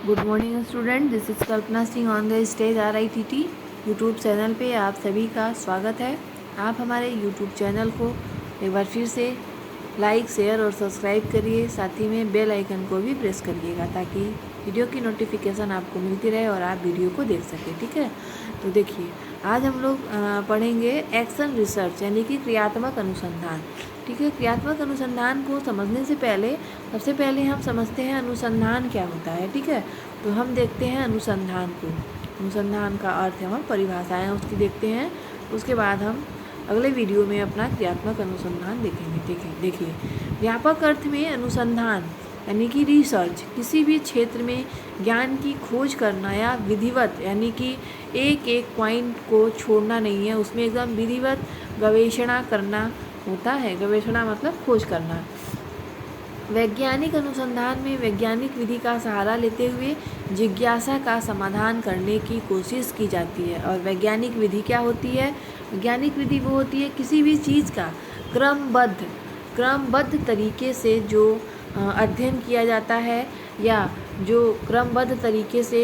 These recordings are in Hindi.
Good morning student, this is Kalpana Singh on the stage RITT YouTube channel पे आप सभी का स्वागत है। आप हमारे यूट्यूब चैनल को एक बार फिर से लाइक, शेयर और सब्सक्राइब करिए। साथ ही में बेल आइकन को भी प्रेस करिएगा ताकि वीडियो की नोटिफिकेशन आपको मिलती रहे और आप वीडियो को देख सकें। ठीक है, तो देखिए आज हम लोग पढ़ेंगे एक्शन रिसर्च यानी कि क्रियात्मक अनुसंधान। ठीक है, क्रियात्मक अनुसंधान को समझने से पहले सबसे पहले हम समझते हैं अनुसंधान क्या होता है। ठीक है, तो हम देखते हैं अनुसंधान को, अनुसंधान का अर्थ है, हम परिभाषाएं उसकी देखते हैं। उसके बाद हम अगले वीडियो में अपना क्रियात्मक अनुसंधान देखेंगे। देखिए व्यापक अर्थ में अनुसंधान यानी कि रिसर्च किसी भी क्षेत्र में ज्ञान की खोज करना या विधिवत यानी कि एक एक पॉइंट को छोड़ना नहीं है, उसमें एकदम विधिवत गवेषणा करना होता है। गवेषणा मतलब खोज करना। वैज्ञानिक अनुसंधान में वैज्ञानिक विधि का सहारा लेते हुए जिज्ञासा का समाधान करने की कोशिश की जाती है। और वैज्ञानिक विधि क्या होती है? वैज्ञानिक विधि वो होती है किसी भी चीज़ का क्रमबद्ध तरीके से जो अध्ययन किया जाता है या जो क्रमबद्ध तरीके से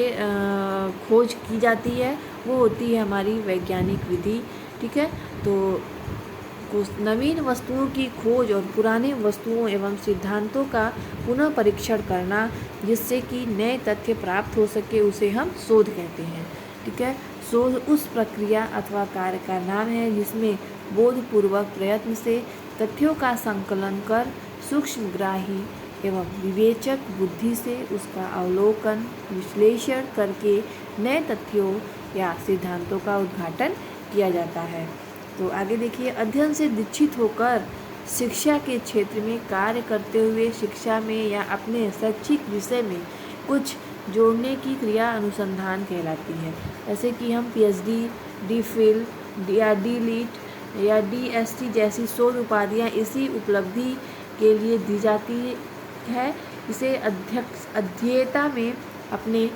खोज की जाती है, वो होती है हमारी वैज्ञानिक विधि। ठीक है, तो नवीन वस्तुओं की खोज और पुराने वस्तुओं एवं सिद्धांतों का पुनः परीक्षण करना जिससे कि नए तथ्य प्राप्त हो सके, उसे हम शोध कहते हैं। ठीक है, शोध उस प्रक्रिया अथवा कार्य का नाम है जिसमें बोधपूर्वक प्रयत्न से तथ्यों का संकलन कर सूक्ष्मग्राही एवं विवेचक बुद्धि से उसका अवलोकन विश्लेषण करके नए तथ्यों या सिद्धांतों का उद्घाटन किया जाता है। तो आगे देखिए, अध्ययन से दीक्षित होकर शिक्षा के क्षेत्र में कार्य करते हुए शिक्षा में या अपने शैक्षिक विषय में कुछ जोड़ने की क्रिया अनुसंधान कहलाती है। जैसे कि हम PhD, DPhil या DLit या DST जैसी शोध उपाधियाँ इसी उपलब्धि के लिए दी जाती है। इसे अध्येता में अपने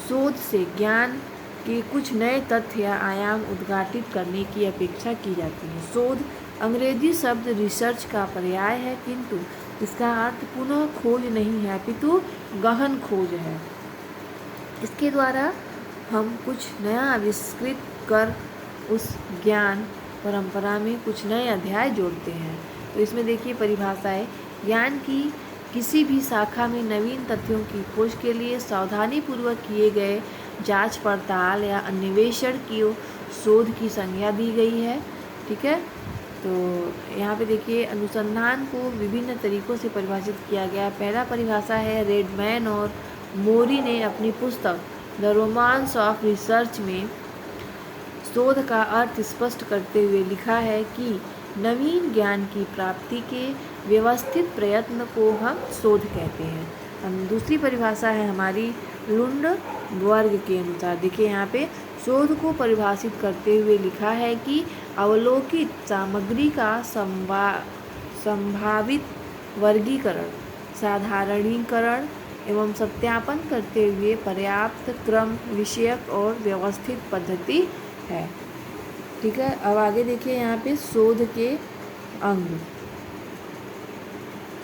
शोध से ज्ञान के कुछ नए तथ्य या आयाम उद्घाटित करने की अपेक्षा की जाती है। शोध अंग्रेजी शब्द रिसर्च का पर्याय है, किंतु इसका अर्थ पुनः खोज नहीं है अपितु गहन खोज है। इसके द्वारा हम कुछ नया आविष्कृत कर उस ज्ञान परंपरा में कुछ नए अध्याय जोड़ते हैं। तो इसमें देखिए परिभाषाएं, ज्ञान की किसी भी शाखा में नवीन तथ्यों की खोज के लिए सावधानीपूर्वक किए गए जांच पड़ताल या अन्वेषण की शोध की संज्ञा दी गई है। ठीक है, तो यहाँ पे देखिए अनुसंधान को विभिन्न तरीकों से परिभाषित किया गया। पहला परिभाषा है रेडमैन और मोरी ने अपनी पुस्तक द रोमांस ऑफ रिसर्च में शोध का अर्थ स्पष्ट करते हुए लिखा है कि नवीन ज्ञान की प्राप्ति के व्यवस्थित प्रयत्न को हम शोध कहते हैं। हम दूसरी परिभाषा है हमारी लुंड वर्ग के अनुसार। देखिए यहाँ पे शोध को परिभाषित करते हुए लिखा है कि अवलोकित सामग्री का संभावित वर्गीकरण, साधारणीकरण एवं सत्यापन करते हुए पर्याप्त क्रम विषयक और व्यवस्थित पद्धति है। ठीक है, अब आगे देखिए यहाँ पे शोध के अंग।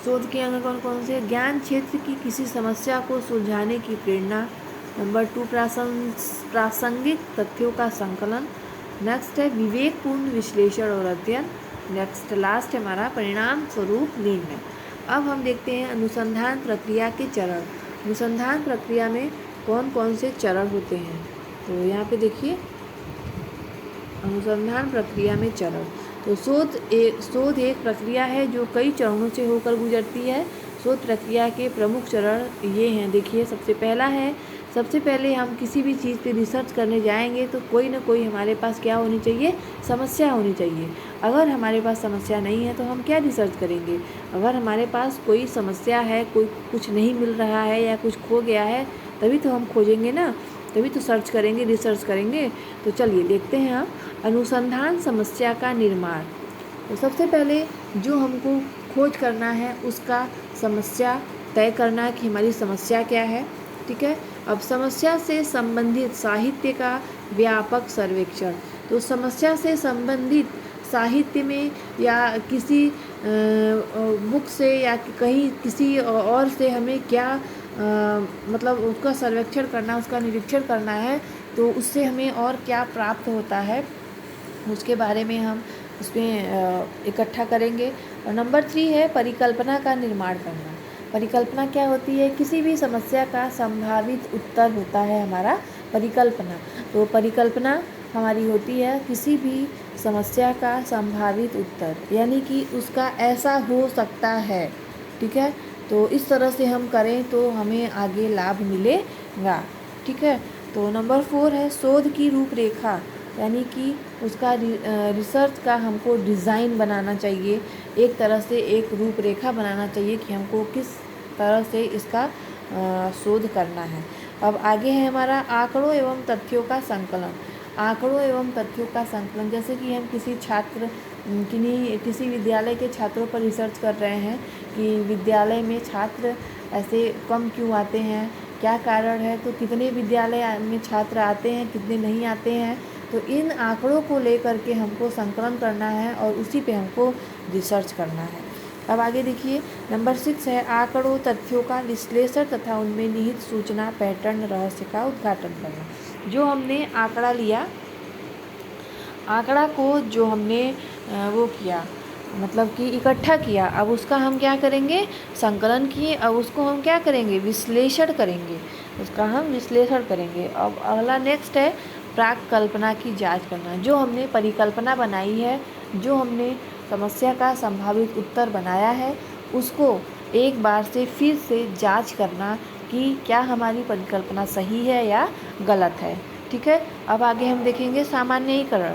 शोध के अंग कौन कौन से? ज्ञान क्षेत्र की किसी समस्या को सुलझाने की प्रेरणा। नंबर 2 प्रासंगिक तथ्यों का संकलन। नेक्स्ट है विवेकपूर्ण विश्लेषण और अध्ययन। नेक्स्ट लास्ट है हमारा परिणाम स्वरूप निर्णय। अब हम देखते हैं अनुसंधान प्रक्रिया के चरण। अनुसंधान प्रक्रिया में कौन कौन से चरण होते हैं? तो यहाँ पे देखिए अनुसंधान प्रक्रिया में चरण। तो शोध एक प्रक्रिया है जो कई चरणों से होकर गुजरती है। शोध प्रक्रिया के प्रमुख चरण ये हैं। देखिए सबसे पहले हम किसी भी चीज़ पे रिसर्च करने जाएंगे तो कोई ना कोई हमारे पास क्या होनी चाहिए? समस्या होनी चाहिए। अगर हमारे पास समस्या नहीं है तो हम क्या रिसर्च करेंगे? अगर हमारे पास कोई समस्या है, कोई कुछ नहीं मिल रहा है या कुछ खो गया है, तभी तो हम खोजेंगे ना, तभी तो सर्च करेंगे, रिसर्च करेंगे। तो चलिए देखते हैं हम अनुसंधान समस्या का निर्माण। तो सबसे पहले जो हमको खोज करना है उसका समस्या तय करना कि हमारी समस्या क्या है। ठीक है, अब समस्या से संबंधित साहित्य का व्यापक सर्वेक्षण। तो समस्या से संबंधित साहित्य में या किसी बुक से या कहीं किसी और से हमें क्या मतलब उसका सर्वेक्षण करना, उसका निरीक्षण करना है, तो उससे हमें और क्या प्राप्त होता है उसके बारे में हम उसमें इकट्ठा करेंगे। और नंबर 3 है परिकल्पना का निर्माण करना। परिकल्पना क्या होती है? किसी भी समस्या का संभावित उत्तर होता है हमारा परिकल्पना। तो परिकल्पना हमारी होती है किसी भी समस्या का संभावित उत्तर, यानी कि उसका ऐसा हो सकता है, ठीक है। तो इस तरह से हम करें तो हमें आगे लाभ मिलेगा, ठीक है। तो नंबर 4 है शोध की रूपरेखा, यानी कि उसका रिसर्च का हमको डिज़ाइन बनाना चाहिए, एक तरह से एक रूपरेखा बनाना चाहिए कि हमको किस तरह से इसका शोध करना है। अब आगे है हमारा आंकड़ों एवं तथ्यों का संकलन। आंकड़ों एवं तथ्यों का संकलन, जैसे कि हम किसी विद्यालय के छात्रों पर रिसर्च कर रहे हैं कि विद्यालय में छात्र ऐसे कम क्यों आते हैं, क्या कारण है, तो कितने विद्यालय में छात्र आते हैं, कितने नहीं आते हैं। तो इन आंकड़ों को लेकर के हमको संकलन करना है और उसी पे हमको रिसर्च करना है। अब आगे देखिए नंबर 6 है आंकड़ों तथ्यों का विश्लेषण तथा उनमें निहित सूचना पैटर्न रहस्य का उद्घाटन करना। जो हमने आंकड़ा लिया, आंकड़ा को जो हमने वो किया, मतलब कि इकट्ठा किया, अब उसका हम क्या करेंगे? संकलन किए, अब उसको हम क्या करेंगे? विश्लेषण करेंगे, उसका हम विश्लेषण करेंगे। अब अगला नेक्स्ट है प्राक कल्पना की जांच करना। जो हमने परिकल्पना बनाई है, जो हमने समस्या का संभावित उत्तर बनाया है, उसको एक बार से फिर से जांच करना कि क्या हमारी परिकल्पना सही है या गलत है, ठीक है। अब आगे हम देखेंगे सामान्यीकरण,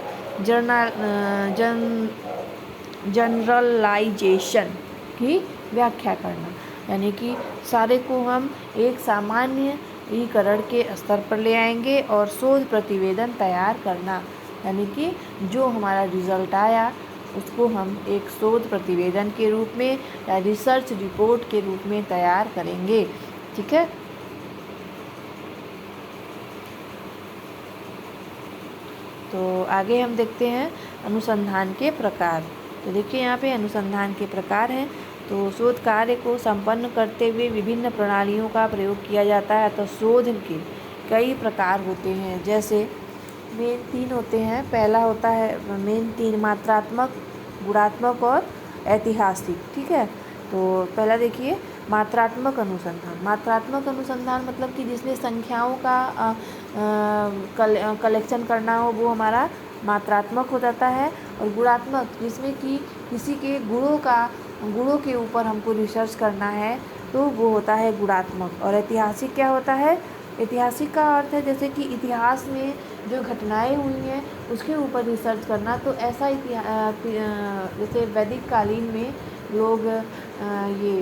जनरलाइजेशन की व्याख्या करना, यानी कि सारे को हम एक सामान्यीकरण के स्तर पर ले आएंगे और शोध प्रतिवेदन तैयार करना, यानी कि जो हमारा रिजल्ट आया उसको हम एक शोध प्रतिवेदन के रूप में या रिसर्च रिपोर्ट के रूप में तैयार करेंगे, ठीक है। तो आगे हम देखते हैं अनुसंधान के प्रकार। तो देखिए यहाँ पे अनुसंधान के प्रकार हैं। तो शोध कार्य को संपन्न करते हुए विभिन्न प्रणालियों का प्रयोग किया जाता है। तो शोध के कई प्रकार होते हैं, जैसे मेन 3 होते हैं। पहला होता है मेन 3 मात्रात्मक, गुणात्मक और ऐतिहासिक, ठीक है। तो पहला देखिए मात्रात्मक अनुसंधान। मात्रात्मक अनुसंधान मतलब कि जिसमें संख्याओं का कलेक्शन करना हो, वो हमारा मात्रात्मक हो जाता है। और गुणात्मक जिसमें कि किसी के गुणों के ऊपर हमको रिसर्च करना है, तो वो होता है गुणात्मक। और ऐतिहासिक क्या होता है? ऐतिहासिक का अर्थ है जैसे कि इतिहास में जो घटनाएं हुई हैं उसके ऊपर रिसर्च करना। तो ऐसा जैसे वैदिक कालीन में लोग ये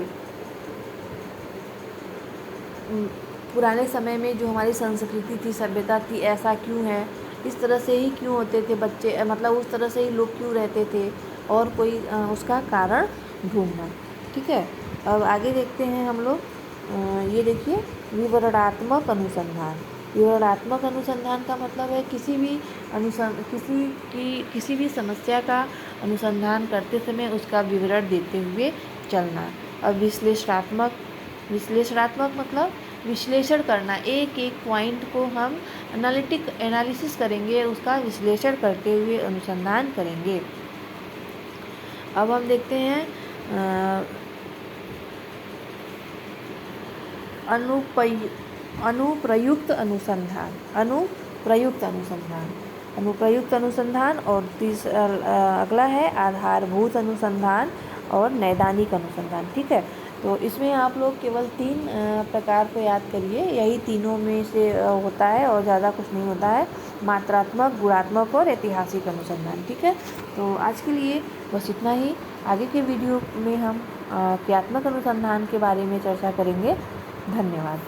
पुराने समय में जो हमारी संस्कृति थी, सभ्यता थी, ऐसा क्यों है, इस तरह से ही क्यों होते थे बच्चे, मतलब उस तरह से ही लोग क्यों रहते थे, और कोई उसका कारण ढूंढना, ठीक है। अब आगे देखते हैं हम लोग, ये देखिए विवरणात्मक अनुसंधान। विवरणात्मक अनुसंधान का मतलब है किसी भी समस्या का अनुसंधान करते समय उसका विवरण देते हुए चलना। अब विश्लेषणात्मक मतलब विश्लेषण करना, एक एक पॉइंट को हम एनालिसिस करेंगे, उसका विश्लेषण करते हुए अनुसंधान करेंगे। अब हम देखते हैं अनुप्रयुक्त अनुसंधान। अनुप्रयुक्त अनुसंधान और अगला है आधारभूत अनुसंधान और नैदानिक अनुसंधान, ठीक है। तो इसमें आप लोग केवल 3 प्रकार को याद करिए, यही तीनों में से होता है और ज़्यादा कुछ नहीं होता है, मात्रात्मक, गुणात्मक और ऐतिहासिक अनुसंधान, ठीक है। तो आज के लिए बस इतना ही। आगे के वीडियो में हम क्रियात्मक अनुसंधान के बारे में चर्चा करेंगे। धन्यवाद।